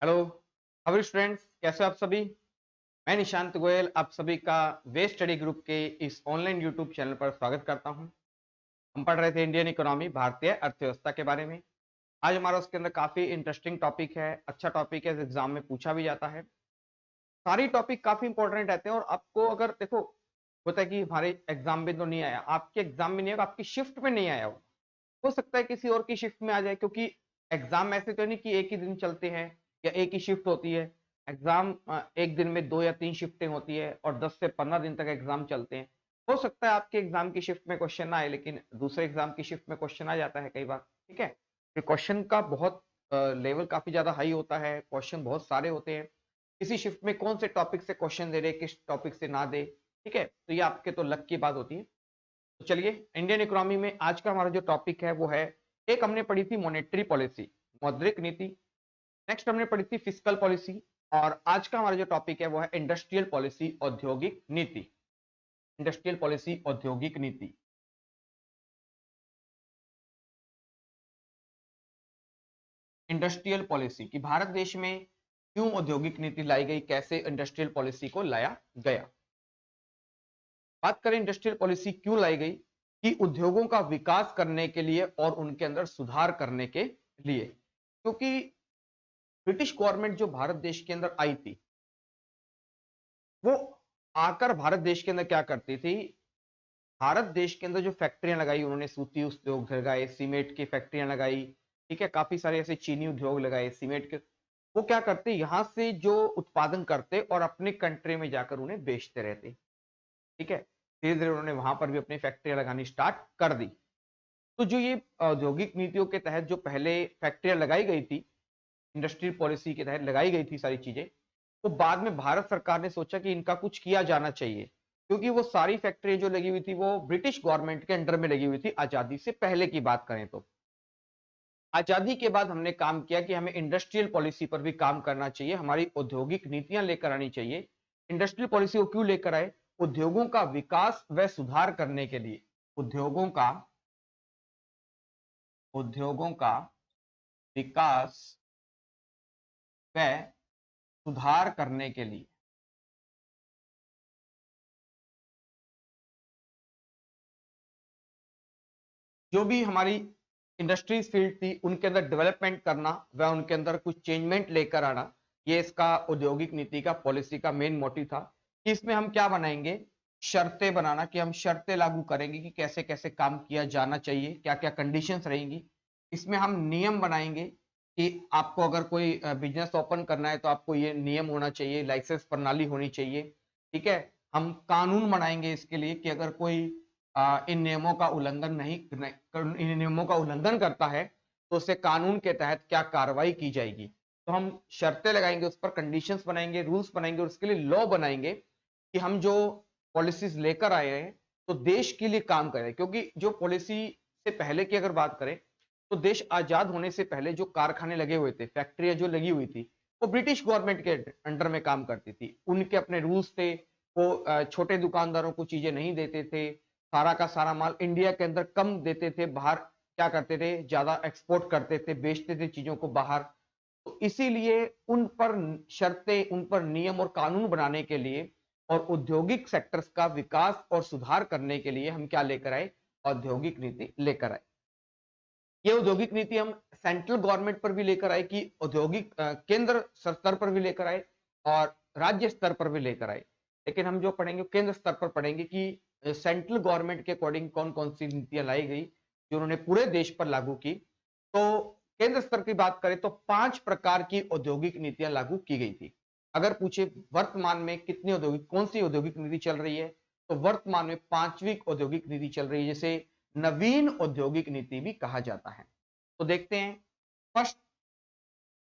Hello how students, कैसे हो आप सभी। मैं निशांत गोयल आप सभी का वे स्टडी ग्रुप के इस ऑनलाइन यूट्यूब चैनल पर स्वागत करता हूं। हम पढ़ रहे थे इंडियन इकोनॉमी, भारतीय अर्थव्यवस्था के बारे में। आज हमारा उसके अंदर काफी इंटरेस्टिंग टॉपिक है, अच्छा टॉपिक है, एग्जाम में पूछा भी जाता है। सारी टॉपिक काफी इंपॉर्टेंट रहते हैं और आपको अगर देखो होता है कि हमारे एग्जाम में तो नहीं आया, आपके एग्जाम में नहीं आया, आपकी शिफ्ट में नहीं आया हो सकता है किसी और की शिफ्ट में आ जाए, क्योंकि एग्जाम ऐसे तो नहीं कि एक ही दिन चलते हैं या एक ही शिफ्ट होती है। एग्जाम एक दिन में 2 या 3 शिफ्टें होती है और 10 से 15 दिन तक एग्जाम चलते हैं। हो सकता है आपके एग्जाम की शिफ्ट में क्वेश्चन ना आए, लेकिन दूसरे एग्जाम की शिफ्ट में क्वेश्चन आ जाता है कई बार। ठीक है, तो क्वेश्चन का बहुत लेवल काफी ज्यादा हाई होता है, क्वेश्चन बहुत सारे होते हैं। किसी शिफ्ट में कौन से टॉपिक से क्वेश्चन दे रहे, किस टॉपिक से ना दे। ठीक है, तो ये आपके तो लक की बात होती है। तो चलिए, इंडियन इकोनॉमी में आज का हमारा जो टॉपिक है वो है, एक हमने पढ़ी थी मॉनेटरी पॉलिसी, मौद्रिक नीति। नेक्स्ट हमने पढ़ी थी फिस्कल पॉलिसी। और आज का हमारा जो टॉपिक है वो है इंडस्ट्रियल पॉलिसी, औद्योगिक नीति। इंडस्ट्रियल पॉलिसी, औद्योगिक नीति। इंडस्ट्रियल पॉलिसी कि भारत देश में क्यों औद्योगिक नीति लाई गई, कैसे इंडस्ट्रियल पॉलिसी को लाया गया। बात करें इंडस्ट्रियल पॉलिसी क्यों लाई गई, कि उद्योगों का विकास करने के लिए और उनके अंदर सुधार करने के लिए। क्योंकि ब्रिटिश गवर्नमेंट जो भारत देश के अंदर आई थी, वो आकर भारत देश के अंदर क्या करती थी, भारत देश के अंदर जो फैक्ट्रियां लगाई उन्होंने, सूती उद्योग लगाए, सीमेंट की फैक्ट्रियां लगाई। ठीक है, काफी सारे ऐसे चीनी उद्योग लगाए सीमेंट के। वो क्या करते, यहां से जो उत्पादन करते और अपने कंट्री में जाकर उन्हें बेचते रहते। ठीक है, धीरे धीरे उन्होंने वहां पर भी अपनी फैक्ट्रियां लगानी स्टार्ट कर दी। तो जो ये औद्योगिक नीतियों के तहत जो पहले फैक्ट्रियां लगाई गई थी, इंडस्ट्रियल पॉलिसी के तहत लगाई गई थी सारी चीजें, तो बाद में भारत सरकार ने सोचा कि इनका कुछ किया जाना चाहिए। क्योंकि वो सारी फैक्ट्री जो लगी हुई थी वो ब्रिटिश गवर्नमेंट के अंडर में लगी हुई थी, आजादी से पहले की बात करें तो। आजादी के बाद हमने काम किया कि हमें इंडस्ट्रियल पॉलिसी पर भी काम करना चाहिए, हमारी औद्योगिक नीतियां लेकर आनी चाहिए। इंडस्ट्रियल पॉलिसी को क्यों लेकर आए, उद्योगों का विकास व सुधार करने के लिए। उद्योगों का विकास व सुधार करने के लिए। जो भी हमारी इंडस्ट्रीज फील्ड थी उनके अंदर डेवलपमेंट करना व उनके अंदर कुछ चेंजमेंट लेकर आना, ये इसका औद्योगिक नीति का, पॉलिसी का मेन मोटिव था। कि इसमें हम क्या बनाएंगे, शर्तें बनाना, कि हम शर्तें लागू करेंगे कि कैसे कैसे काम किया जाना चाहिए, क्या क्या कंडीशंस रहेंगी। इसमें हम नियम बनाएंगे कि आपको अगर कोई बिजनेस ओपन करना है तो आपको ये नियम होना चाहिए, लाइसेंस प्रणाली होनी चाहिए। ठीक है, हम कानून बनाएंगे इसके लिए कि अगर कोई इन नियमों का उल्लंघन नहीं इन नियमों का उल्लंघन करता है तो उससे कानून के तहत क्या कार्रवाई की जाएगी। तो हम शर्तें लगाएंगे, उस पर कंडीशंस बनाएंगे, रूल्स बनाएंगे और उसके लिए लॉ बनाएंगे कि हम जो पॉलिसीज लेकर आए हैं तो देश के लिए काम करें। क्योंकि जो पॉलिसी से पहले की अगर बात करें तो देश आजाद होने से पहले जो कारखाने लगे हुए थे, फैक्ट्रियां जो लगी हुई थी, वो ब्रिटिश गवर्नमेंट के अंडर में काम करती थी। उनके अपने रूल्स थे, वो छोटे दुकानदारों को चीजें नहीं देते थे, सारा का सारा माल इंडिया के अंदर कम देते थे, बाहर क्या करते थे, ज्यादा एक्सपोर्ट करते थे, बेचते थे चीजों को बाहर। तो इसीलिए उन पर शर्तें, उन पर नियम और कानून बनाने के लिए और औद्योगिक सेक्टर्स का विकास और सुधार करने के लिए हम क्या लेकर आए, औद्योगिक नीति लेकर आए। ये औद्योगिक नीति हम सेंट्रल गवर्नमेंट पर भी लेकर आए, कि औद्योगिक केंद्र स्तर पर भी लेकर आए और राज्य स्तर पर भी लेकर आए। लेकिन हम जो पढ़ेंगे केंद्र स्तर पर पढ़ेंगे कि सेंट्रल गवर्नमेंट के अकॉर्डिंग कौन कौन सी नीतियां लाई गई जो उन्होंने पूरे देश पर लागू की। तो केंद्र स्तर की बात करें तो 5 प्रकार की औद्योगिक नीतियां लागू की गई थी। अगर पूछे वर्तमान में कितनी औद्योगिक, कौन सी औद्योगिक नीति चल रही है, तो वर्तमान में 5वीं औद्योगिक नीति चल रही है, जिसे नवीन औद्योगिक नीति भी कहा जाता है। तो देखते हैं, फर्स्ट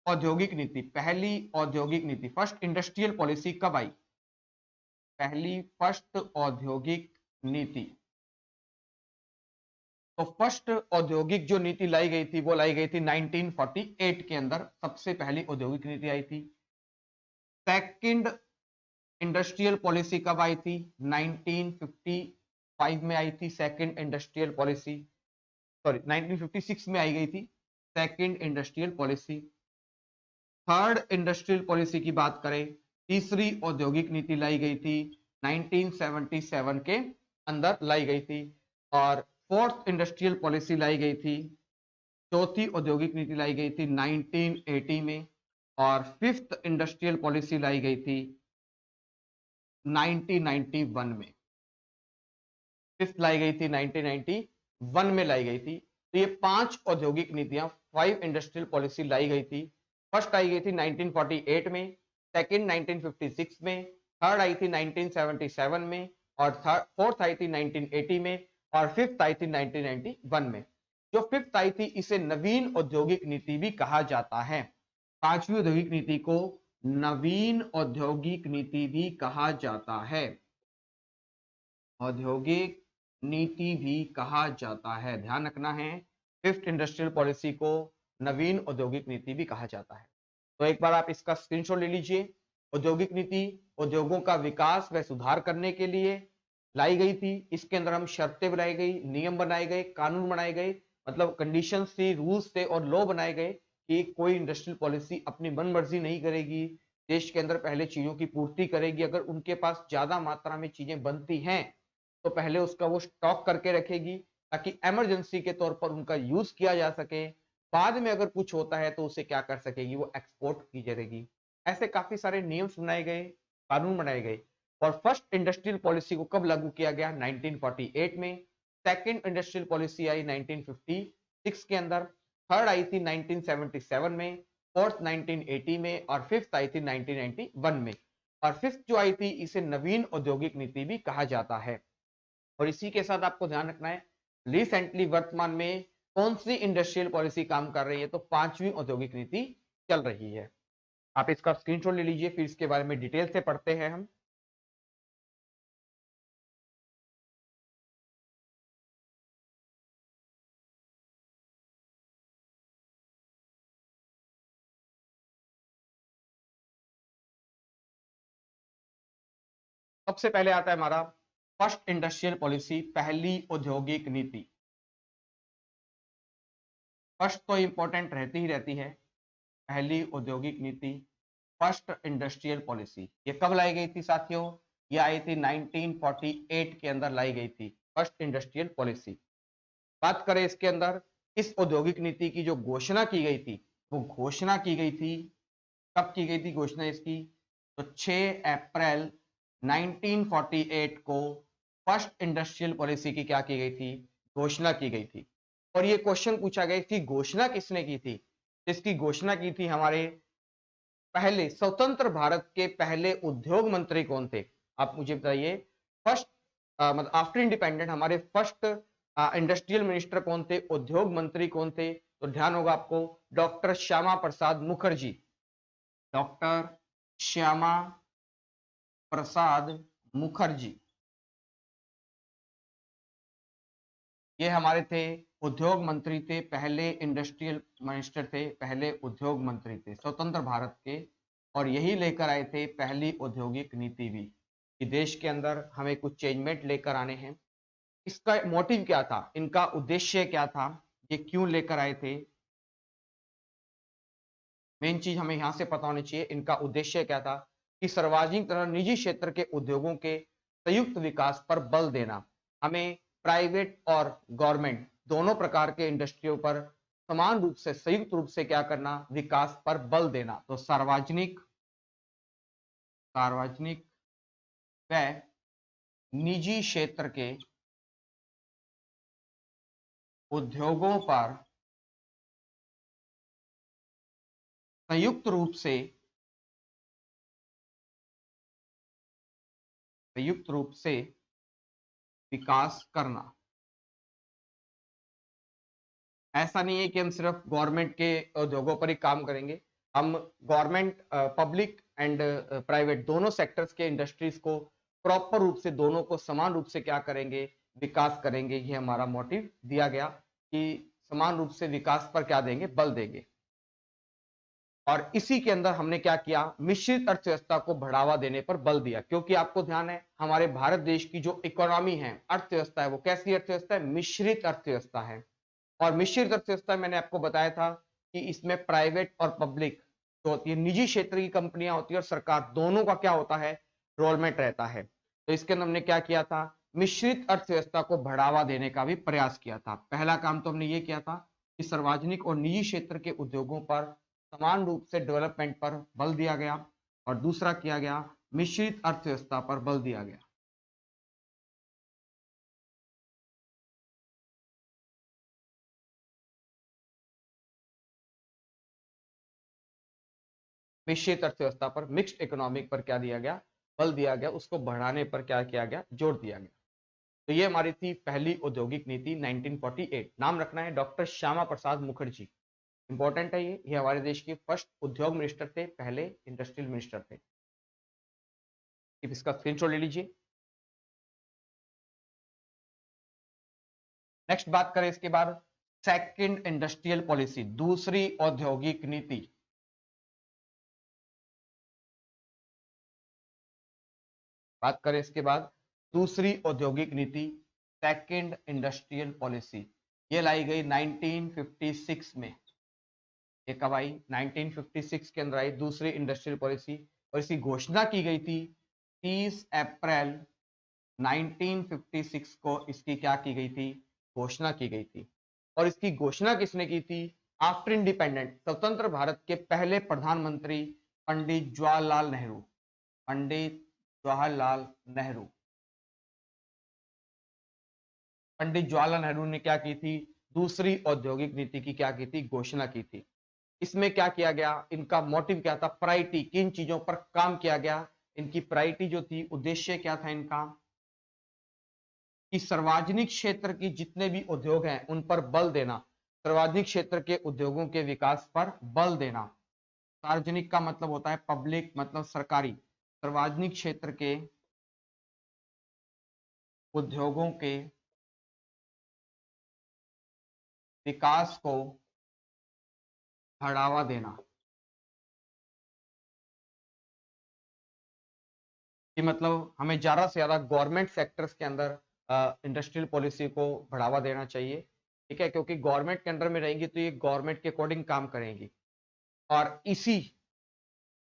औद्योगिक नीति, पहली औद्योगिक नीति, फर्स्ट इंडस्ट्रियल पॉलिसी कब आई, पहली फर्स्ट औद्योगिक नीति। तो फर्स्ट औद्योगिक जो नीति लाई गई थी वो लाई गई थी 1948 के अंदर, सबसे पहली औद्योगिक नीति आई थी। सेकंड इंडस्ट्रियल पॉलिसी कब आई थी, 1955 में आई थी सेकंड इंडस्ट्रियल पॉलिसी, सॉरी 1956 में आई गई थी second industrial policy. Third industrial policy की बात करें, तीसरी औद्योगिक नीति लाई गई थी 1977 के अंदर लाई गई थी। और फोर्थ इंडस्ट्रियल पॉलिसी लाई गई थी, चौथी औद्योगिक नीति लाई गई थी 1980 में। और फिफ्थ इंडस्ट्रियल पॉलिसी लाई गई थी 1991 में। फिफ्थ लाई गई थी 1991 में लाई गई थी। तो ये 5 औद्योगिक नीतियां, 5 इंडस्ट्रियल पॉलिसी लाई गई थी। फर्स्ट आई गई थी 1948 में, सेकंड 1956 में, थर्ड आई थी 1977 में, और फोर्थ आई थी 1980 में, और फिफ्थ आई थी 1991 में। जो फिफ्थ आई थी इसे नवीन औद्योगिक नीति भी कहा जाता है। पांचवी औद्योगिक नीति को नवीन औद्योगिक नीति भी कहा जाता है। औद्योगिक नीति भी कहा जाता है, ध्यान रखना है। फिफ्थ इंडस्ट्रियल पॉलिसी को नवीन औद्योगिक नीति भी कहा जाता है। तो एक बार आप इसका स्क्रीनशॉट ले लीजिए। औद्योगिक नीति उद्योगों का विकास व सुधार करने के लिए लाई गई थी। इसके अंदर हम शर्तें बनाई गई, नियम बनाए गए, कानून बनाए गए, मतलब कंडीशंस थी, रूल्स थे और लॉ बनाए गए कि कोई इंडस्ट्रियल पॉलिसी अपनी मनमर्जी नहीं करेगी, देश के अंदर पहले चीजों की पूर्ति करेगी। अगर उनके पास ज्यादा मात्रा में चीजें बनती हैं तो पहले उसका वो स्टॉक करके रखेगी ताकि इमरजेंसी के तौर पर उनका यूज किया जा सके। बाद में अगर कुछ होता है तो उसे क्या कर सकेगी, वो एक्सपोर्ट की जाएगी। ऐसे काफी सारे नियम बनाए गए, कानून बनाए गए। और फर्स्ट इंडस्ट्रियल पॉलिसी को कब लागू किया गया, 1948 में। सेकंड इंडस्ट्रियल पॉलिसी आई 1956 के अंदर, थर्ड आई थी 1977 में, फोर्थ 1980 में, और फिफ्थ आई थी 1991 में। और फिफ्थ जो आई थी इसे नवीन औद्योगिक नीति भी कहा जाता है। और इसी के साथ आपको ध्यान रखना है, रिसेंटली वर्तमान में कौन सी इंडस्ट्रियल पॉलिसी काम कर रही है, तो पांचवी औद्योगिक नीति चल रही है। आप इसका स्क्रीनशॉट ले लीजिए, फिर इसके बारे में डिटेल से पढ़ते हैं हम। सबसे पहले आता है हमारा फर्स्ट इंडस्ट्रियल पॉलिसी, पहली औद्योगिक नीति। फर्स्ट तो इंपॉर्टेंट रहती ही रहती है, पहली औद्योगिक नीति, फर्स्ट इंडस्ट्रियल पॉलिसी। ये कब लाई गई थी साथियों, ये आई थी 1948 के अंदर लाई गई थी फर्स्ट इंडस्ट्रियल पॉलिसी। बात करें इसके अंदर, इस औद्योगिक नीति की जो घोषणा की गई थी, वो घोषणा की गई थी, कब की गई थी घोषणा इसकी, तो 6 अप्रैल 1948 को फर्स्ट इंडस्ट्रियल पॉलिसी की क्या की गई थी, घोषणा की गई थी। और ये क्वेश्चन पूछा गया कि घोषणा किसने की थी, इसकी घोषणा की थी हमारे पहले स्वतंत्र भारत के पहले उद्योग मंत्री कौन थे, आप मुझे बताइए। फर्स्ट मतलब आफ्टर इंडिपेंडेंट हमारे फर्स्ट इंडस्ट्रियल मिनिस्टर कौन थे, उद्योग मंत्री कौन थे, तो ध्यान होगा आपको, डॉक्टर श्यामा प्रसाद मुखर्जी। डॉक्टर श्यामा प्रसाद मुखर्जी, ये हमारे थे उद्योग मंत्री थे, पहले इंडस्ट्रियल मिनिस्टर थे, पहले उद्योग मंत्री थे स्वतंत्र भारत के। और यही लेकर आए थे पहली औद्योगिक नीति भी, कि देश के अंदर हमें कुछ चेंजमेंट लेकर आने हैं। इसका मोटिव क्या था, इनका उद्देश्य क्या था, ये क्यों लेकर आए थे, मेन चीज हमें यहां से पता होनी चाहिए। इनका उद्देश्य क्या था कि सार्वजनिक तथा निजी क्षेत्र के उद्योगों के संयुक्त विकास पर बल देना। हमें प्राइवेट और गवर्नमेंट दोनों प्रकार के इंडस्ट्रियों पर समान रूप से, संयुक्त रूप से क्या करना, विकास पर बल देना। तो सार्वजनिक सार्वजनिक व निजी क्षेत्र के उद्योगों पर संयुक्त रूप से विकास करना। ऐसा नहीं है कि हम सिर्फ गवर्नमेंट के उद्योगों पर ही काम करेंगे, हम गवर्नमेंट, पब्लिक एंड प्राइवेट दोनों सेक्टर्स के इंडस्ट्रीज को प्रॉपर रूप से, दोनों को समान रूप से क्या करेंगे, विकास करेंगे। ये हमारा मोटिव दिया गया कि समान रूप से विकास पर क्या देंगे, बल देंगे। और इसी के अंदर हमने क्या किया, मिश्रित अर्थव्यवस्था को बढ़ावा देने पर बल दिया। क्योंकि आपको ध्यान है हमारे भारत देश की जो इकोनॉमी है, अर्थव्यवस्था है, वो कैसी अर्थव्यवस्था है, मिश्रित अर्थव्यवस्था है। और मिश्रित अर्थव्यवस्था मैंने आपको बताया था कि इसमें प्राइवेट और पब्लिक जो होती है, निजी क्षेत्र की कंपनियां होती है और सरकार, दोनों का क्या होता है, रोलमेंट रहता है। तो इसके अंदर हमने क्या किया था, मिश्रित अर्थव्यवस्था को बढ़ावा देने का भी प्रयास किया था। पहला काम तो हमने ये किया था कि सार्वजनिक और निजी क्षेत्र के उद्योगों पर समान रूप से डेवलपमेंट पर बल दिया गया, और दूसरा किया गया मिश्रित अर्थव्यवस्था पर बल दिया गया। मिश्रित अर्थव्यवस्था पर, मिक्स्ड इकोनॉमिक पर क्या दिया गया, बल दिया गया, उसको बढ़ाने पर क्या किया गया, जोर दिया गया। तो ये हमारी थी पहली औद्योगिक नीति 1948। नाम रखना है डॉक्टर श्यामा प्रसाद मुखर्जी, इंपॉर्टेंट है ये हमारे देश के फर्स्ट उद्योग मिनिस्टर थे, पहले इंडस्ट्रियल मिनिस्टर थे। इसका स्क्रीनशॉट ले लीजिए। नेक्स्ट बात करें इसके बाद, सेकंड इंडस्ट्रियल पॉलिसी, दूसरी औद्योगिक नीति। बात करें इसके बाद दूसरी औद्योगिक नीति, सेकंड इंडस्ट्रियल पॉलिसी, ये लाई गई 1956 में। ये कब आई, 1956 के अंदर आई दूसरी इंडस्ट्रियल पॉलिसी, और इसकी घोषणा की गई थी 30 अप्रैल 1956 को। इसकी क्या की गई थी, घोषणा की गई थी। और इसकी घोषणा किसने की थी, आफ्टर इंडिपेंडेंट, स्वतंत्र भारत के पहले प्रधानमंत्री पंडित जवाहरलाल नेहरू। पंडित जवाहरलाल नेहरू, पंडित जवाहरलाल नेहरू ने क्या की थी, दूसरी औद्योगिक नीति की क्या की थी, घोषणा की थी। इसमें क्या किया गया, इनका मोटिव क्या था, प्रायोरिटी, किन चीजों पर काम किया गया, इनकी प्रायोरिटी जो थी, उद्देश्य क्या था इनका, कि सार्वजनिक क्षेत्र की जितने भी उद्योग हैं उन पर बल देना, सार्वजनिक क्षेत्र के उद्योगों के विकास पर बल देना। सार्वजनिक का मतलब होता है पब्लिक, मतलब सरकारी। सार्वजनिक क्षेत्र के उद्योगों के विकास को बढ़ावा देना, कि मतलब हमें ज्यादा से ज्यादा गवर्नमेंट सेक्टर्स के अंदर इंडस्ट्रियल पॉलिसी को बढ़ावा देना चाहिए, ठीक है, क्योंकि गवर्नमेंट के अंडर में रहेंगी तो ये गवर्नमेंट के अकॉर्डिंग काम करेंगी। और इसी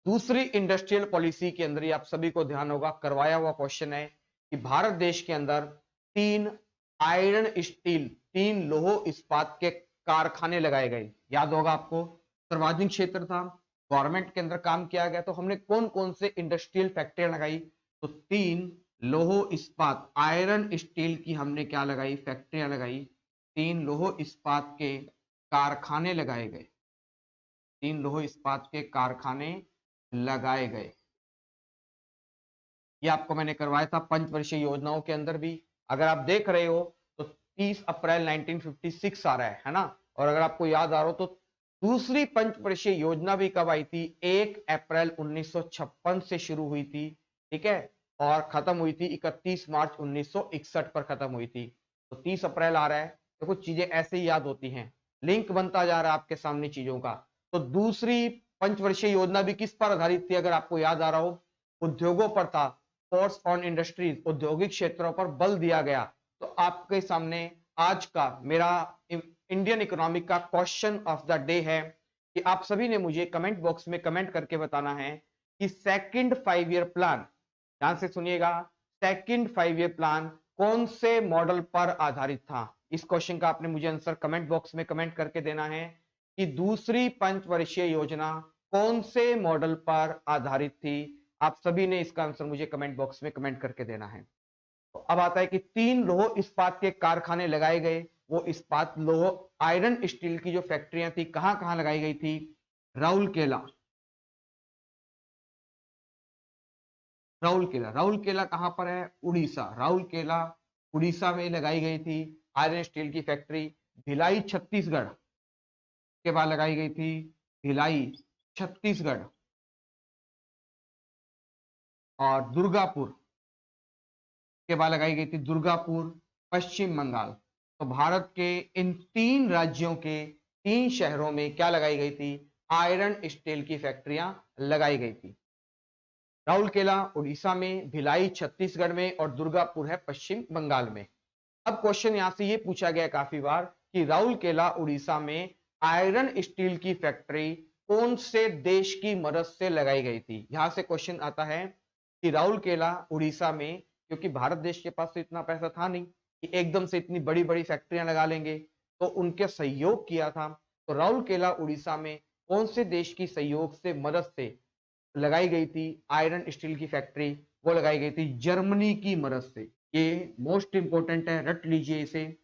दूसरी इंडस्ट्रियल पॉलिसी के अंदर ही आप सभी को ध्यान होगा, करवाया हुआ क्वेश्चन है कि भारत देश के अंदर 3 आयरन स्टील, 3 लोह इस्पात के कारखाने लगाए गए। याद होगा आपको, सार्वजनिक क्षेत्र था, गवर्नमेंट के अंदर काम किया गया, तो हमने कौन कौन से इंडस्ट्रियल फैक्ट्रियां लगाई, तो 3 लोह इस्पात, आयरन स्टील की हमने क्या लगाई, फैक्ट्रियां लगाई। 3 लोह इस्पात के कारखाने लगाए गए, 3 लोह इस्पात के कारखाने लगाए गए। ये आपको मैंने करवाया था पंचवर्षीय योजनाओं के अंदर भी। अगर आप देख रहे हो तो 30 अप्रैल 1956 आ रहा है ना, और अगर आपको याद आ रहा हो तो दूसरी पंचवर्षीय योजना भी कब आई थी, 1 अप्रैल 1956 से शुरू हुई थी, ठीक है, और खत्म हुई थी 31 मार्च 1961 पर खत्म हुई थी। तो 30 अप्रैल आ रहा है, तो कुछ चीजें ऐसे ही याद होती हैं, लिंक बनता जा रहा है आपके सामने चीजों का। तो दूसरी पंचवर्षीय योजना भी किस पर आधारित थी, अगर आपको याद आ रहा हो, उद्योगों पर था, फोर्स ऑन इंडस्ट्रीज, औद्योगिक क्षेत्रों पर बल दिया गया। तो आपके सामने आज का मेरा इंडियन इकोनॉमिक का क्वेश्चन ऑफ द डे है कि आप सभी ने मुझे कमेंट बॉक्स में कमेंट करके बताना है कि सेकंड 5 ईयर प्लान, ध्यान से सुनिएगा, सेकंड 5 ईयर प्लान कौन से मॉडल पर आधारित था। इस क्वेश्चन का आपने मुझे आंसर कमेंट बॉक्स में कमेंट करके देना है कि दूसरी पंचवर्षीय योजना कौन से मॉडल पर आधारित थी। आप सभी ने इसका आंसर मुझे कमेंट बॉक्स में कमेंट करके देना है। तो अब आता है कि 3 लोह इस्पात के कारखाने लगाए गए, वो इस्पात लोह आयरन स्टील की जो फैक्ट्रियां थी कहां कहां लगाई गई थी, राउरकेला, राउरकेला, राउरकेला कहां पर है, उड़ीसा, राउरकेला उड़ीसा में लगाई गई थी आयरन स्टील की फैक्ट्री। भिलाई छत्तीसगढ़ के बाद लगाई गई थी, भिलाई छत्तीसगढ़, और दुर्गापुर के बाद लगाई गई थी, दुर्गापुर पश्चिम बंगाल। तो भारत के इन 3 राज्यों के 3 शहरों में क्या लगाई गई थी, आयरन स्टील की फैक्ट्रियां लगाई गई थी। राउरकेला उड़ीसा में, भिलाई छत्तीसगढ़ में, और दुर्गापुर है पश्चिम बंगाल में। अब क्वेश्चन यहां से ये पूछा गया काफी बार कि राउरकेला उड़ीसा में आयरन स्टील की फैक्ट्री कौन से देश की मदद से लगाई गई थी। यहां से क्वेश्चन आता है कि राउरकेला उड़ीसा में, क्योंकि भारत देश के पास तो इतना पैसा था नहीं कि एकदम से इतनी बड़ी बड़ी फैक्ट्रियां लगा लेंगे, तो उनके सहयोग किया था। तो राउरकेला उड़ीसा में कौन से देश की सहयोग से मदद से लगाई गई थी आयरन स्टील की फैक्ट्री, वो लगाई गई थी जर्मनी की मदद से। ये मोस्ट इंपोर्टेंट है, रट लीजिए इसे,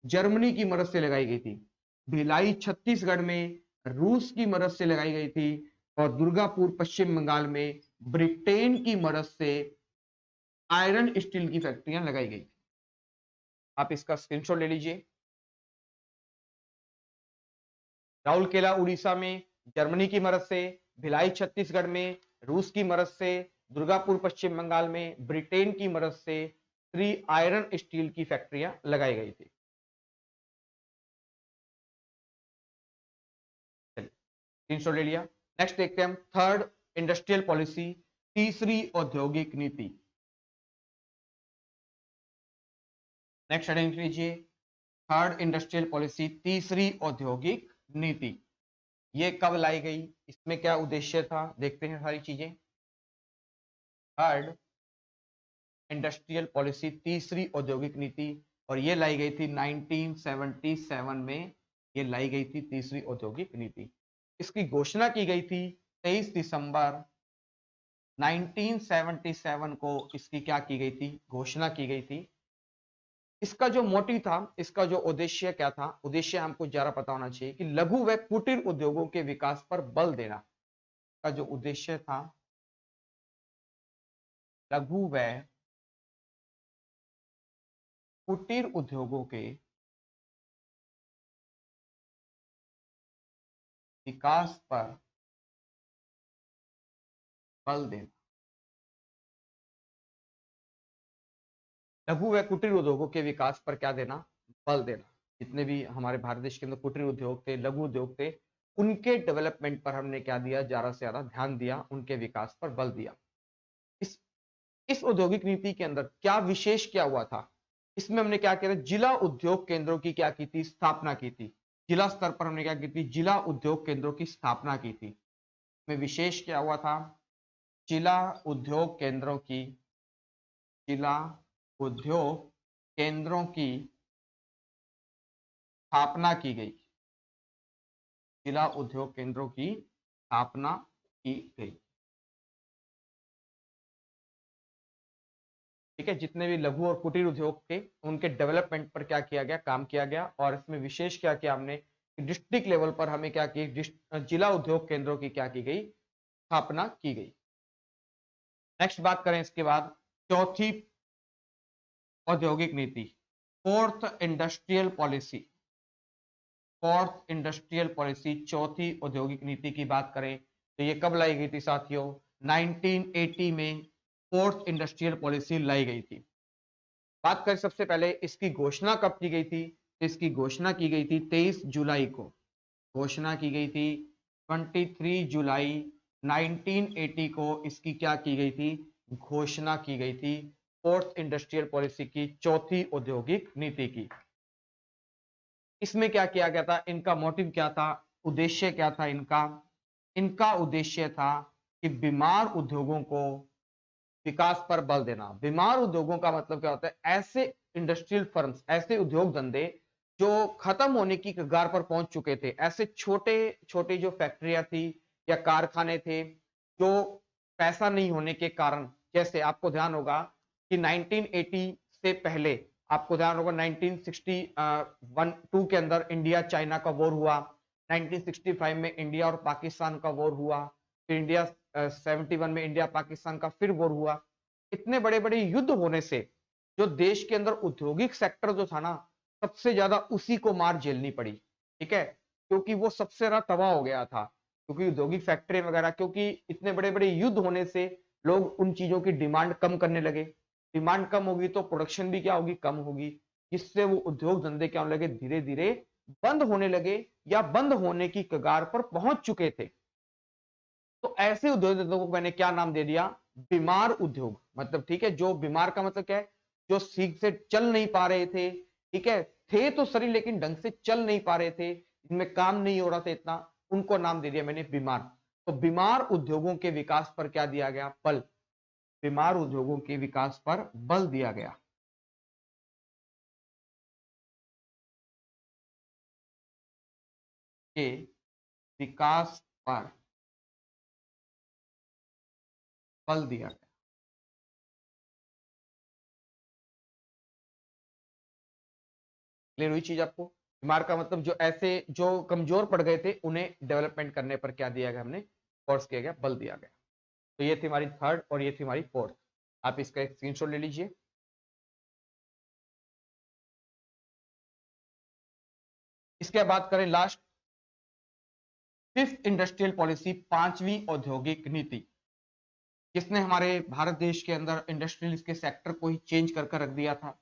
जर्मनी की मदद से लगाई गई थी। भिलाई छत्तीसगढ़ में रूस की मदद से लगाई गई थी, और दुर्गापुर पश्चिम बंगाल में ब्रिटेन की मदद से आयरन स्टील की फैक्ट्रियां लगाई गई थी। आप इसका स्क्रीनशॉट ले लीजिए। राउरकेला उड़ीसा में जर्मनी की मदद से, भिलाई छत्तीसगढ़ में रूस की मदद से, दुर्गापुर पश्चिम बंगाल में ब्रिटेन की मदद से 3 आयरन स्टील की फैक्ट्रियां लगाई गई थी। स्क्रीनशॉट ले लिया। नेक्स्ट देखते हैं हम थर्ड इंडस्ट्रियल पॉलिसी, तीसरी औद्योगिक नीति। नेक्स्ट हेडिंग लीजिए, थर्ड इंडस्ट्रियल पॉलिसी, तीसरी औद्योगिक नीति। ये कब लाई गई, इसमें क्या उद्देश्य था, देखते हैं सारी चीजें। थर्ड इंडस्ट्रियल पॉलिसी, तीसरी औद्योगिक नीति, और ये लाई गई थी 1977 में। ये लाई गई थी तीसरी औद्योगिक नीति। इसकी घोषणा की गई थी 23 दिसंबर 1977 को। इसकी क्या की गई थी, घोषणा की गई थी। इसका जो मोटिव था, इसका जो उद्देश्य क्या था, उद्देश्य हमको जरा पता होना चाहिए कि लघु व कुटीर उद्योगों के विकास पर बल देना का जो उद्देश्य था, लघु व कुटीर उद्योगों के विकास पर बल देना। लघु व कुटीर उद्योगों के विकास पर क्या देना, बल देना। जितने भी हमारे भारत देश के अंदर कुटीर उद्योग थे, लघु उद्योग थे, उनके डेवलपमेंट पर हमने क्या दिया, ज्यादा से ज्यादा ध्यान दिया, उनके विकास पर बल दिया। इस औद्योगिक नीति के अंदर क्या विशेष क्या हुआ था, इसमें हमने क्या किया था, जिला उद्योग केंद्रों की क्या की थी, स्थापना की थी। जिला स्तर पर हमने क्या की थी, जिला उद्योग केंद्रों की स्थापना की थी। में विशेष क्या हुआ था, जिला उद्योग केंद्रों की, जिला उद्योग केंद्रों की स्थापना की गई। जिला उद्योग केंद्रों की स्थापना की गई। ठीक है, जितने भी लघु और कुटीर उद्योग थे उनके डेवलपमेंट पर क्या किया गया, काम किया गया। और इसमें विशेष क्या किया हमने, डिस्ट्रिक्ट लेवल पर हमें क्या की, जिला उद्योग केंद्रों की क्या की गई, स्थापना की गई। नेक्स्ट बात करें इसके बाद, चौथी औद्योगिक नीति, fourth industrial policy. Fourth industrial policy, चौथी औद्योगिक नीति की बात करें तो ये कब लाई गई थी साथियों, 1980 में फोर्थ इंडस्ट्रियल पॉलिसी लाई गई थी। बात करें सबसे पहले इसकी घोषणा कब की गई थी, इसकी घोषणा की गई थी 23 जुलाई को। घोषणा की गई थी 23 जुलाई 1980 को। इसकी क्या की गई थी, घोषणा की गई थी फोर्थ इंडस्ट्रियल पॉलिसी की, चौथी औद्योगिक नीति की। इसमें क्या किया गया था, इनका मोटिव क्या था, उद्देश्य क्या था इनका, इनका उद्देश्य था कि बीमार उद्योगों को विकास पर बल देना। बीमार उद्योगों का मतलब क्या होता है, ऐसे इंडस्ट्रियल फर्म्स, ऐसे उद्योग धंधे जो खत्म होने की कगार पर पहुंच चुके थे, ऐसे छोटे छोटे जो फैक्ट्रियां थी या कारखाने थे, जो पैसा नहीं होने के कारण, जैसे आपको ध्यान होगा कि 1980 से पहले, आपको ध्यान होगा 1961-2 के अंदर इंडिया चाइना का वॉर हुआ, 1965 में इंडिया और पाकिस्तान का वॉर हुआ, फिर इंडिया 71 में इंडिया पाकिस्तान का फिर वॉर हुआ। इतने बड़े बड़े युद्ध होने से जो देश के अंदर औद्योगिक सेक्टर जो था ना, सबसे ज्यादा उसी को मार झेलनी पड़ी। ठीक है, क्योंकि वो सबसे ज्यादा तबाह हो गया था, क्योंकि औद्योगिक फैक्ट्री वगैरह, क्योंकि इतने बड़े बड़े युद्ध होने से लोग उन चीजों की डिमांड कम करने लगे। डिमांड कम होगी तो प्रोडक्शन भी क्या होगी, कम होगी, जिससे वो उद्योग धंधे क्या होने लगे, धीरे धीरे बंद होने लगे या बंद होने की कगार पर पहुंच चुके थे। तो ऐसे उद्योग धंधों को मैंने क्या नाम दे दिया, बीमार उद्योग। मतलब ठीक है, जो बीमार का मतलब क्या है, जो ठीक से चल नहीं पा रहे थे, ठीक है, थे तो सही लेकिन ढंग से चल नहीं पा रहे थे, इनमें काम नहीं हो रहा था इतना, उनको नाम दे दिया मैंने बीमार। तो बीमार उद्योगों के विकास पर क्या दिया गया? बल। बीमार उद्योगों के विकास पर बल दिया गया। के विकास पर बल दिया गया। क्लियर हुई चीज आपको? बीमार का मतलब जो ऐसे जो कमजोर पड़ गए थे उन्हें डेवलपमेंट करने पर क्या दिया गया? हमने फोर्स किया गया, बल दिया गया। तो ये थी हमारी थर्ड और ये थी हमारी फोर्थ। आप इसका एक स्क्रीनशॉट ले लीजिए। इसके बाद करें लास्ट, फिफ्थ इंडस्ट्रियल पॉलिसी, पांचवी औद्योगिक नीति, जिसने हमारे भारत देश के अंदर इंडस्ट्रियल के सेक्टर को ही चेंज कर रख दिया था।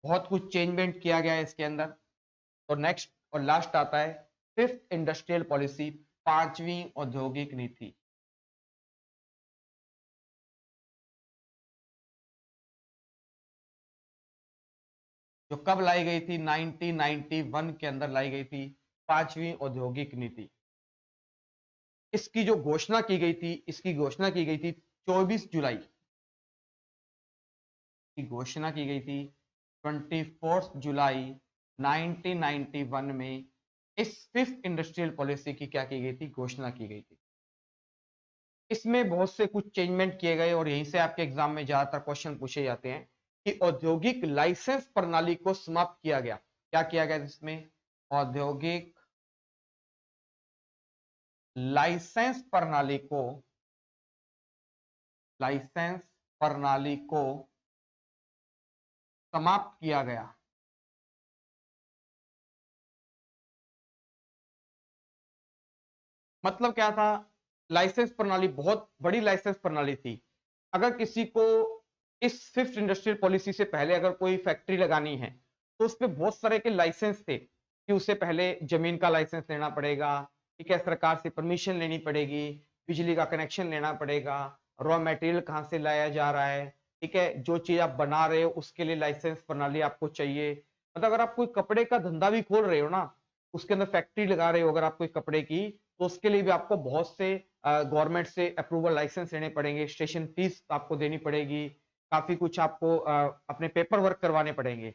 बहुत कुछ चेंजमेंट किया गया है इसके अंदर। तो नेक्स्ट और लास्ट आता है फिफ्थ इंडस्ट्रियल पॉलिसी, पांचवी औद्योगिक नीति। जो कब लाई गई थी? 1991 के अंदर लाई गई थी पांचवी औद्योगिक नीति। इसकी जो घोषणा की गई थी, इसकी घोषणा की गई थी 24 जुलाई की घोषणा की गई थी 24 जुलाई 1991 में इस फिफ्थ इंडस्ट्रियल पॉलिसी की क्या की गई थी? घोषणा की गई थी। इसमें बहुत से कुछ चेंजमेंट किए गए और यहीं से आपके एग्जाम में ज्यादातर क्वेश्चन पूछे जाते हैं कि औद्योगिक लाइसेंस प्रणाली को समाप्त किया गया। क्या किया गया इसमें? औद्योगिक लाइसेंस प्रणाली को समाप्त किया गया। मतलब क्या था? लाइसेंस प्रणाली बहुत बड़ी लाइसेंस प्रणाली थी। अगर किसी को इस फिफ्थ इंडस्ट्रियल पॉलिसी से पहले अगर कोई फैक्ट्री लगानी है तो उस पर बहुत सारे के लाइसेंस थे कि उससे पहले जमीन का लाइसेंस लेना पड़ेगा, ठीक है, सरकार से परमिशन लेनी पड़ेगी, बिजली का कनेक्शन लेना पड़ेगा, रॉ मटेरियल कहाँ से लाया जा रहा है, ठीक है, जो चीज आप बना रहे हो उसके लिए लाइसेंस प्रणाली आपको चाहिए। मतलब अगर आप कोई कपड़े का धंधा भी खोल रहे हो ना, उसके अंदर फैक्ट्री लगा रहे हो अगर आप कोई कपड़े की, तो उसके लिए भी आपको बहुत से गवर्नमेंट से अप्रूवल लाइसेंस लेने पड़ेंगे, स्टेशन फीस आपको देनी पड़ेगी, काफी कुछ आपको अपने पेपर वर्क करवाने पड़ेंगे।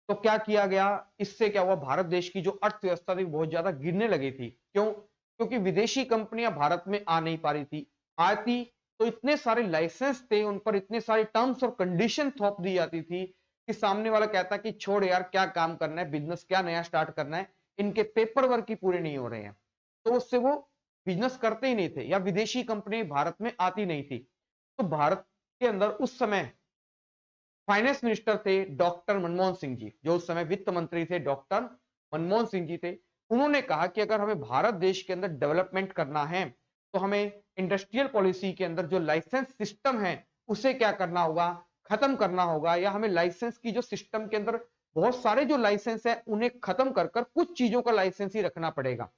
तो क्या किया गया? इससे क्या हुआ? भारत देश की जो अर्थव्यवस्था थी बहुत ज्यादा गिरने लगी थी। क्यों? क्योंकि विदेशी कंपनियां भारत में आ नहीं पा रही थी। आती तो इतने सारे लाइसेंस थे, उन पर इतने सारे टर्म्स और कंडीशन थोप दी जाती थी कि सामने वाला कहता कि छोड़ यार, क्या काम करना है, बिजनेस क्या नया स्टार्ट करना है, इनके पेपर वर्क ही पूरे नहीं हो रहे हैं। तो उससे वो बिजनेस करते ही नहीं थे या विदेशी कंपनी भारत में आती नहीं थी। तो भारत के अंदर उस समय फाइनेंस मिनिस्टर थे डॉक्टर मनमोहन सिंह जी, जो उस समय वित्त मंत्री थे, डॉक्टर मनमोहन सिंह जी थे। उन्होंने कहा कि अगर हमें भारत देश के अंदर डेवलपमेंट करना है तो हमें इंडस्ट्रियल पॉलिसी के अंदर जो लाइसेंस सिस्टम है उसे क्या करना होगा? खत्म करना होगा, या हमें लाइसेंस की जो सिस्टम के अंदर बहुत सारे जो लाइसेंस है उन्हें खत्म कर कुछ चीजों का लाइसेंस ही रखना पड़ेगा।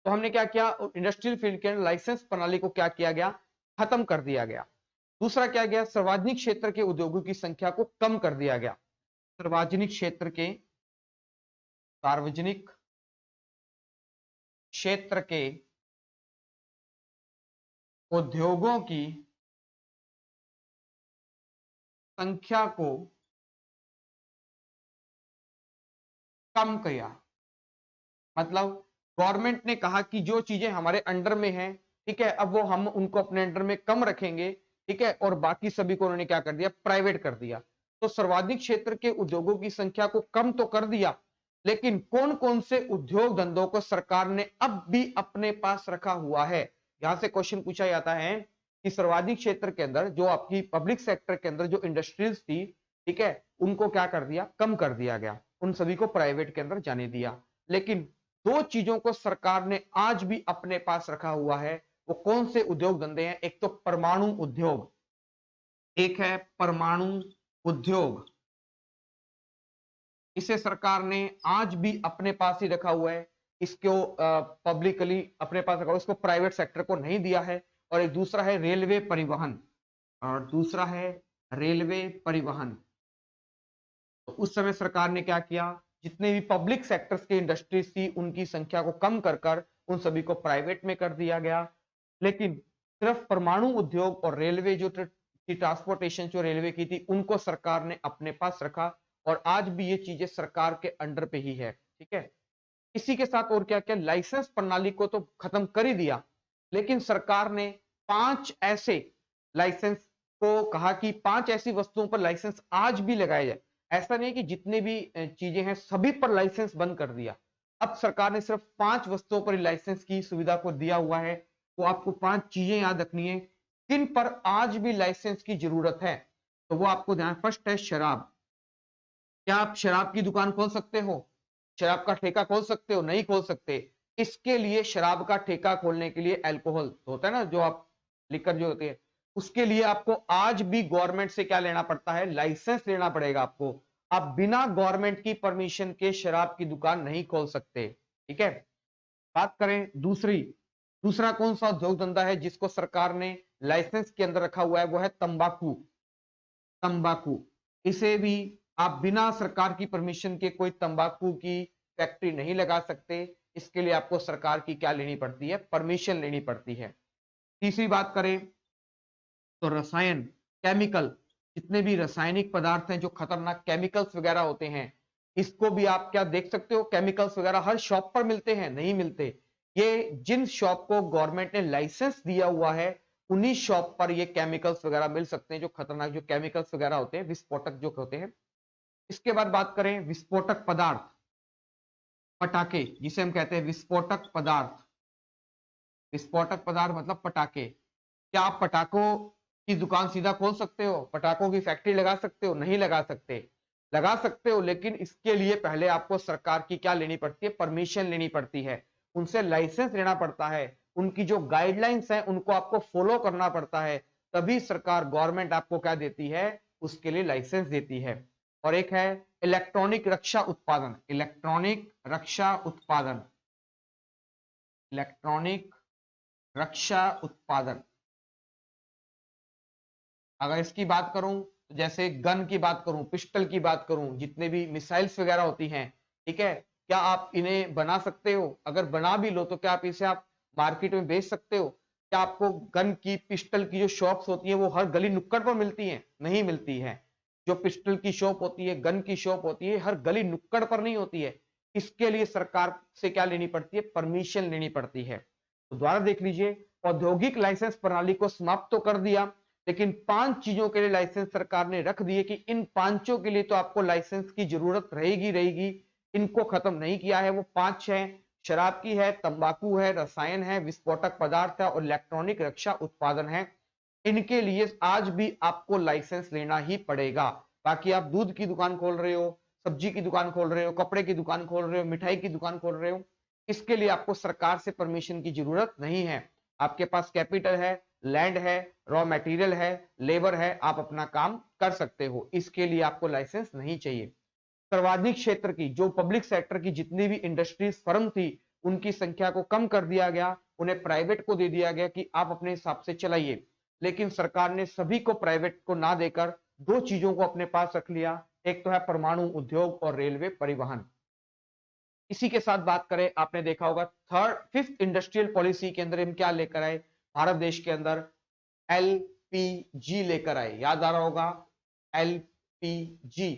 तो हमने क्या किया? इंडस्ट्रियल फील्ड के अंदर लाइसेंस प्रणाली को क्या किया गया? खत्म कर दिया गया। दूसरा क्या गया? सार्वजनिक क्षेत्र के उद्योगों की संख्या को कम कर दिया गया। सार्वजनिक क्षेत्र के उद्योगों की संख्या को कम किया। मतलब गवर्नमेंट ने कहा कि जो चीजें हमारे अंडर में हैं, ठीक है, अब वो हम उनको अपने अंडर में कम रखेंगे, ठीक है, और बाकी सभी को उन्होंने क्या कर दिया? प्राइवेट कर दिया। तो सार्वजनिक क्षेत्र के उद्योगों की संख्या को कम तो कर दिया, लेकिन कौन कौन से उद्योग धंधों को सरकार ने अब भी अपने पास रखा हुआ है? यहां से क्वेश्चन पूछा जाता है कि सार्वजनिक क्षेत्र के अंदर जो आपकी पब्लिक सेक्टर के अंदर जो इंडस्ट्रीज थी, ठीक है, उनको क्या कर दिया? कम कर दिया गया, उन सभी को प्राइवेट के अंदर जाने दिया। लेकिन दो चीजों को सरकार ने आज भी अपने पास रखा हुआ है। वो कौन से उद्योग धंधे हैं? एक तो परमाणु उद्योग, एक है परमाणु उद्योग, इसे सरकार ने आज भी अपने पास ही रखा हुआ है। इसको पब्लिकली अपने पास रखा हुआ, इसको प्राइवेट सेक्टर को नहीं दिया है। और एक दूसरा है रेलवे परिवहन, और दूसरा है रेलवे परिवहन। तो उस समय सरकार ने क्या किया? जितने भी पब्लिक सेक्टर्स के इंडस्ट्रीज थी उनकी संख्या को कम कर उन सभी को प्राइवेट में कर दिया गया। लेकिन सिर्फ परमाणु उद्योग और रेलवे जो ट्रांसपोर्टेशन जो रेलवे की थी उनको सरकार ने अपने पास रखा, और आज भी ये चीजें सरकार के अंडर पे ही है। ठीक है, इसी के साथ और क्या क्या, लाइसेंस प्रणाली को तो खत्म कर ही दिया, लेकिन सरकार ने 5 ऐसे लाइसेंस को कहा कि 5 ऐसी वस्तुओं पर लाइसेंस आज भी लगाया जाए। ऐसा नहीं कि जितने भी चीजें हैं सभी पर लाइसेंस बंद कर दिया। अब सरकार ने सिर्फ 5 वस्तुओं पर लाइसेंस की सुविधा को दिया हुआ है। तो आपको 5 चीजें याद रखनी है किन पर आज भी लाइसेंस की जरूरत है। तो वो आपको ध्यान, फर्स्ट है शराब। क्या आप शराब की दुकान खोल सकते हो? शराब का ठेका खोल सकते हो? नहीं खोल सकते। इसके लिए शराब का ठेका खोलने के लिए अल्कोहल होता है ना, जो आप लिकर जो होती है, उसके लिए आपको आज भी गवर्नमेंट से क्या लेना पड़ता है? लाइसेंस लेना पड़ेगा आपको। आप बिना गवर्नमेंट की परमिशन के शराब की दुकान नहीं खोल सकते। ठीक है, बात करें दूसरा कौन सा उद्योग धंधा है जिसको सरकार ने लाइसेंस के अंदर रखा हुआ है? वो है तंबाकू। तंबाकू, इसे भी आप बिना सरकार की परमिशन के कोई तंबाकू की फैक्ट्री नहीं लगा सकते। इसके लिए आपको सरकार की क्या लेनी पड़ती है? परमिशन लेनी पड़ती है। तीसरी बात करें तो रसायन, केमिकल, जितने भी रासायनिक पदार्थ हैं जो खतरनाक केमिकल्स वगैरह होते हैं, इसको भी आप क्या देख सकते हो? केमिकल्स वगैरह हर शॉप पर मिलते हैं? नहीं मिलते। ये जिन शॉप को गवर्नमेंट ने लाइसेंस दिया हुआ है उन्हीं शॉप पर ये केमिकल्स वगैरह मिल सकते हैं, जो खतरनाक जो केमिकल्स वगैरह होते हैं, विस्फोटक जो होते हैं। इसके बाद बात करें विस्फोटक पदार्थ, पटाखे, जिसे हम कहते हैं विस्फोटक पदार्थ। विस्फोटक पदार्थ मतलब पटाखे। क्या आप पटाखों की दुकान सीधा खोल सकते हो? पटाखों की फैक्ट्री लगा सकते हो? नहीं लगा सकते। लगा सकते हो, लेकिन इसके लिए पहले आपको सरकार की क्या लेनी पड़ती है? परमिशन लेनी पड़ती है, उनसे लाइसेंस लेना पड़ता है, उनकी जो गाइडलाइंस है उनको आपको फॉलो करना पड़ता है, तभी सरकार गवर्नमेंट आपको क्या देती है? उसके लिए लाइसेंस देती है। और एक है इलेक्ट्रॉनिक रक्षा उत्पादन। इलेक्ट्रॉनिक रक्षा उत्पादन, इलेक्ट्रॉनिक रक्षा उत्पादन। अगर इसकी बात करूं तो जैसे गन की बात करूं, पिस्टल की बात करूं, जितने भी मिसाइल्स वगैरह होती हैं, ठीक है, क्या आप इन्हें बना सकते हो? अगर बना भी लो तो क्या आप इसे आप मार्केट में बेच सकते हो? क्या आपको गन की पिस्टल की जो शॉप्स होती है वो हर गली नुक्कड़ पर मिलती हैं? नहीं मिलती है। जो पिस्टल की शॉप होती है, गन की शॉप होती है, हर गली नुक्कड़ पर नहीं होती है। इसके लिए सरकार से क्या लेनी पड़ती है? परमिशन लेनी पड़ती है। तो दोबारा देख लीजिए, औद्योगिक लाइसेंस प्रणाली को समाप्त तो कर दिया, लेकिन 5 चीजों के लिए लाइसेंस सरकार ने रख दिए कि इन पांचों के लिए तो आपको लाइसेंस की जरूरत रहेगी रहेगी। इनको खत्म नहीं किया है। वो 5 है, शराब की है, तंबाकू है, रसायन है, विस्फोटक पदार्थ है और इलेक्ट्रॉनिक रक्षा उत्पादन है। इनके लिए आज भी आपको लाइसेंस लेना ही पड़ेगा। बाकी आप दूध की दुकान खोल रहे हो, सब्जी की दुकान खोल रहे हो, कपड़े की दुकान खोल रहे हो, मिठाई की दुकान खोल रहे हो, इसके लिए आपको सरकार से परमिशन की जरूरत नहीं है। आपके पास कैपिटल है, लैंड है, रॉ मटेरियल है, लेबर है, आप अपना काम कर सकते हो। इसके लिए आपको लाइसेंस नहीं चाहिए। सर्वाधिक क्षेत्र की जो पब्लिक सेक्टर की जितनी भी इंडस्ट्रीज फर्म थी उनकी संख्या को कम कर दिया गया, उन्हें प्राइवेट को दे दिया गया कि आप अपने हिसाब से चलाइए। लेकिन सरकार ने सभी को प्राइवेट को ना देकर 2 चीजों को अपने पास रख लिया, एक तो है परमाणु उद्योग और रेलवे परिवहन। इसी के साथ बात करें, आपने देखा होगा फिफ्थ इंडस्ट्रियल पॉलिसी के अंदर हम क्या लेकर आए? भारत देश के अंदर एलपीजी लेकर आए। याद आ रहा होगा एलपीजी,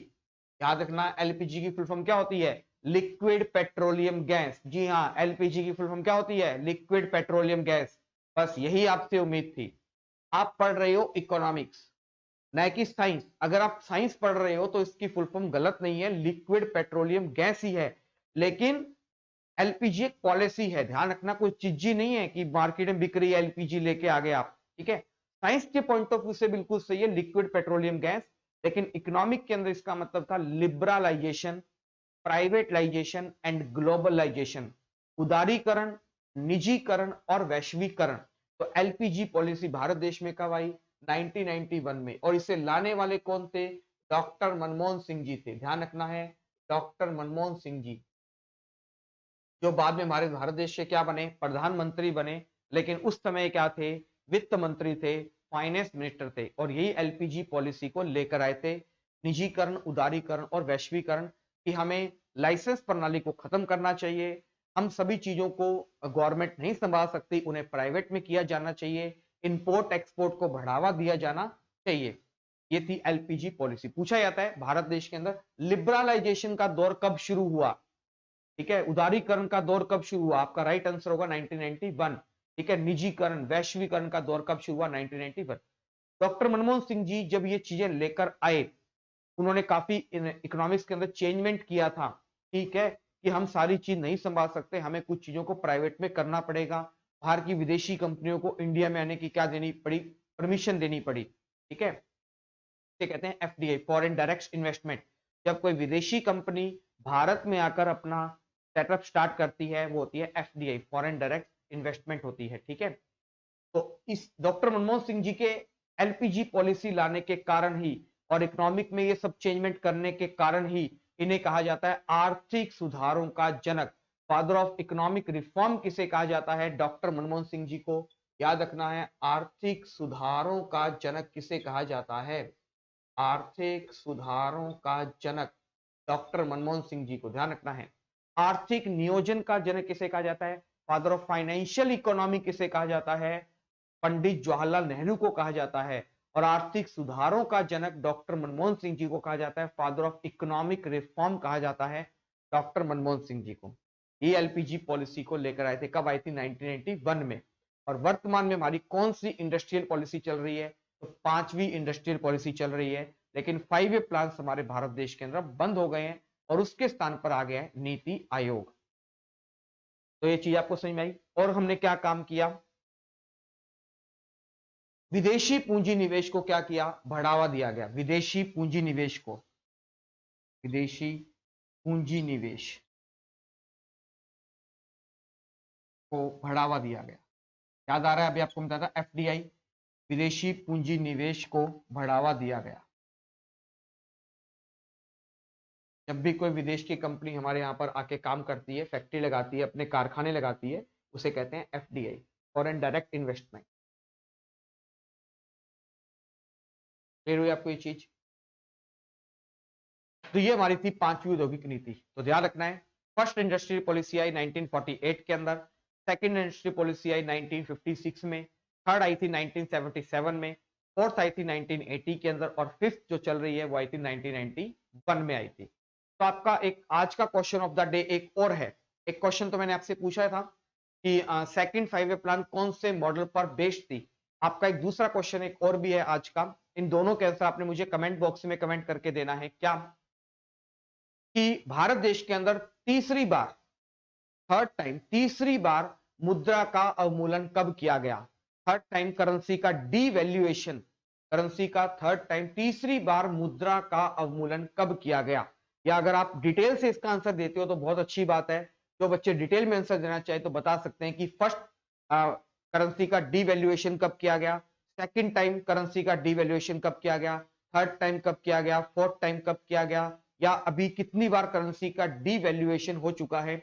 याद रखना एलपीजी की फुल फॉर्म क्या होती है? Liquid petroleum gas. जी हाँ, एलपीजी की फुल फॉर्म क्या होती है? Liquid petroleum gas. बस यही आपसे उम्मीद थी। आप पढ़ रहे हो इकोनॉमिक्स, न कि साइंस। अगर आप साइंस पढ़ रहे हो तो इसकी फुल फॉर्म गलत नहीं है, लिक्विड पेट्रोलियम गैस ही है। लेकिन एलपीजी एक पॉलिसी है, ध्यान रखना, कोई चीज ही नहीं है कि मार्केट में बिक रही है एलपीजी लेके आ गए आप। ठीक है, साइंस के पॉइंट ऑफ व्यू से बिल्कुल सही है लिक्विड पेट्रोलियम गैस, लेकिन इकोनॉमिक के अंदर इसका मतलब था लिबरलाइजेशन, प्राइवेटाइजेशन एंड ग्लोबलाइजेशन। उदारीकरण, निजीकरण और वैश्वीकरण। तो एलपीजी पॉलिसी भारत देश में कब आई? 1991 में। और इसे लाने वाले कौन थे? डॉक्टर मनमोहन सिंह जी थे। ध्यान रखना है, डॉक्टर मनमोहन सिंह जी, जो बाद में हमारे भारत देश के क्या बने? प्रधानमंत्री बने। लेकिन उस समय क्या थे? वित्त मंत्री थे, फाइनेंस मिनिस्टर थे, और यही एलपीजी पॉलिसी को लेकर आए थे। निजीकरण, उदारीकरण और वैश्वीकरण, कि हमें लाइसेंस प्रणाली को खत्म करना चाहिए, हम सभी चीजों को गवर्नमेंट नहीं संभाल सकती, उन्हें प्राइवेट में किया जाना चाहिए, इंपोर्ट एक्सपोर्ट को बढ़ावा दिया जाना चाहिए। ये थी एलपीजी पॉलिसी। पूछा जाता है भारत देश के अंदर लिबरलाइजेशन का दौर कब शुरू हुआ, ठीक है, उदारीकरण का दौर कब शुरू हुआ, आपका राइट आंसर होगा 1991, ठीक है। निजीकरण, वैश्वीकरण का दौर कब शुरू हुआ, 1991। डॉक्टर मनमोहन सिंह जी जब ये चीजें लेकर आए, उन्होंने काफी इकोनॉमिक्स के अंदर चेंजमेंट किया था, ठीक है, कि हम सारी चीज नहीं संभाल सकते, हमें कुछ चीजों को प्राइवेट में करना पड़ेगा। बाहर की विदेशी कंपनियों को इंडिया में आने की क्या देनी पड़ी, परमिशन देनी पड़ी, ठीक है। इसे कहते हैं एफडीआई, फॉरेन डायरेक्ट इन्वेस्टमेंट। जब कोई विदेशी कंपनी भारत में आकर अपना सेटअप स्टार्ट करती है, वो होती है एफडीआई, फॉरेन डायरेक्ट इन्वेस्टमेंट होती है, ठीक है। तो इस डॉक्टर मनमोहन सिंह जी के एलपीजी पॉलिसी लाने के कारण ही और इकोनॉमिक में ये सब चेंजमेंट करने के कारण ही इन्हें कहा जाता है आर्थिक सुधारों का जनक। फादर ऑफ इकोनॉमिक रिफॉर्म किसे कहा जाता है, डॉक्टर मनमोहन सिंह जी को याद रखना है। आर्थिक सुधारों का जनक किसे कहा जाता है, आर्थिक सुधारों का जनक डॉक्टर मनमोहन सिंह जी को ध्यान रखना है। आर्थिक नियोजन का जनक किसे कहा जाता है, फादर ऑफ फाइनेंशियल इकोनॉमी किसे कहा जाता है, पंडित जवाहरलाल नेहरू को कहा जाता है। और आर्थिक सुधारों का जनक डॉक्टर मनमोहन सिंह जी को कहा जाता है, फादर ऑफ इकोनॉमिक रिफॉर्म कहा जाता है डॉक्टर मनमोहन सिंह जी को। ये एलपीजी पॉलिसी को लेकर आए थे, कब आई थी, 1991 में। और वर्तमान में हमारी कौन सी इंडस्ट्रियल पॉलिसी चल रही है, तो 5वीं इंडस्ट्रियल पॉलिसी चल रही है। लेकिन 5 प्लान हमारे भारत देश के अंदर बंद हो गए हैं और उसके स्थान पर आ गया है नीति आयोग। तो ये चीज आपको समझ में आई। और हमने क्या काम किया, विदेशी पूंजी निवेश को क्या किया, बढ़ावा दिया गया। विदेशी पूंजी निवेश को, विदेशी पूंजी निवेश को बढ़ावा दिया गया। याद आ रहा है, अभी आपको बताया था एफडीआई, विदेशी पूंजी निवेश को बढ़ावा दिया गया। जब भी कोई विदेश की कंपनी हमारे यहाँ पर आके काम करती है, फैक्ट्री लगाती है, अपने कारखाने लगाती है, उसे कहते हैं FDI, foreign direct investment. Clear हुई आपको ये चीज। तो ये हमारी थी 5वीं औद्योगिक नीति। तो ध्यान रखना है, फर्स्ट इंडस्ट्रियल पॉलिसी आई 1948 के अंदर, सेकंड इंडस्ट्रियल पॉलिसी आई 1956 में, थर्ड आई थी 1977 में, फोर्थ आई थी 1980 के अंदर, और फिफ्थ जो चल रही है वो आई थी 1991 में आई थी। तो आपका एक आज का क्वेश्चन ऑफ द डे एक और है। एक क्वेश्चन तो मैंने आपसे पूछा था कि सेकंड 5 प्लान कौन से मॉडल पर बेस्ड थी। आपका एक दूसरा क्वेश्चन एक और भी है आज का। इन दोनों के आंसर आपने मुझे कमेंट बॉक्स में कमेंट करके देना है। क्या कि भारत देश के अंदर तीसरी बार, थर्ड टाइम, तीसरी बार मुद्रा का अवमूलन कब किया गया। थर्ड टाइम करेंसी का डीवैल्यूएशन, करेंसी का थर्ड टाइम तीसरी बार मुद्रा का अवमूलन कब किया गया। या अगर आप डिटेल से इसका आंसर देते हो तो बहुत अच्छी बात है। जो बच्चे डिटेल में आंसर देना चाहे तो बता सकते हैं कि फर्स्ट करेंसी का डीवैल्यूएशन कब किया गया, सेकंड टाइम करेंसी का डीवैल्यूएशन कब किया गया, थर्ड टाइम कब किया गया, फोर्थ टाइम कब किया गया, या अभी कितनी बार करेंसी का डीवैल्यूएशन हो चुका है।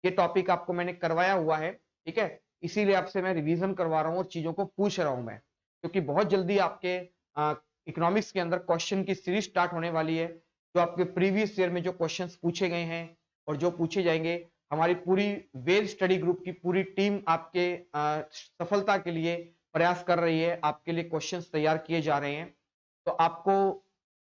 ये टॉपिक आपको मैंने करवाया हुआ है, ठीक है, इसीलिए आपसे मैं रिवीजन करवा रहा हूँ और चीजों को पूछ रहा हूं मैं, क्योंकि बहुत जल्दी आपके इकोनॉमिक्स के अंदर क्वेश्चन की सीरीज स्टार्ट होने वाली है। जो आपके प्रीवियस ईयर में जो क्वेश्चंस पूछे गए हैं और जो पूछे जाएंगे, हमारी पूरी वेद स्टडी ग्रुप की पूरी टीम आपके सफलता के लिए प्रयास कर रही है, आपके लिए क्वेश्चंस तैयार किए जा रहे हैं। तो आपको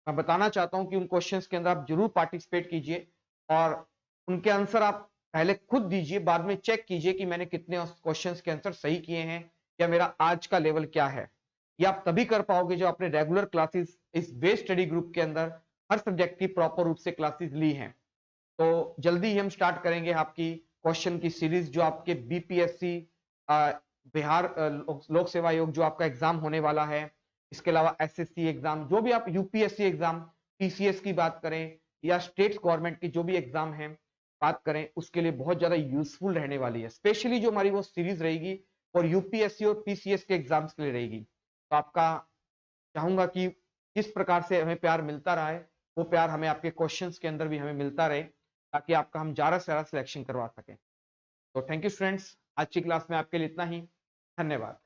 मैं बताना चाहता हूं कि उन क्वेश्चंस के अंदर आप जरूर पार्टिसिपेट कीजिए और उनके आंसर आप पहले खुद दीजिए, बाद में चेक कीजिए कि मैंने कितने क्वेश्चंस के आंसर सही किए हैं या मेरा आज का लेवल क्या है। ये आप तभी कर पाओगे जो आपने रेगुलर क्लासेस इस बेस स्टडी ग्रुप के अंदर हर सब्जेक्ट की प्रॉपर रूप से क्लासेस ली हैं। तो जल्दी ही हम स्टार्ट करेंगे आपकी क्वेश्चन की सीरीज, जो आपके बीपीएससी बिहार लोक सेवा आयोग जो आपका एग्जाम होने वाला है, इसके अलावा एसएससी एग्जाम, जो भी आप यूपीएससी एग्जाम, टीसीएस की बात करें या स्टेट गवर्नमेंट की जो भी एग्जाम है बात करें, उसके लिए बहुत ज्यादा यूजफुल रहने वाली है। स्पेशली जो हमारी वो सीरीज रहेगी और यूपीएससी और टीसीएस के एग्जाम्स के लिए रहेगी। तो आपका चाहूंगा कि किस प्रकार से हमें प्यार मिलता रहा है, वो प्यार हमें आपके क्वेश्चंस के अंदर भी हमें मिलता रहे, ताकि आपका हम ज्यादा से ज्यादा सिलेक्शन करवा सकें। तो थैंक यू स्टूडेंट्स, आज की क्लास में आपके लिए इतना ही। धन्यवाद।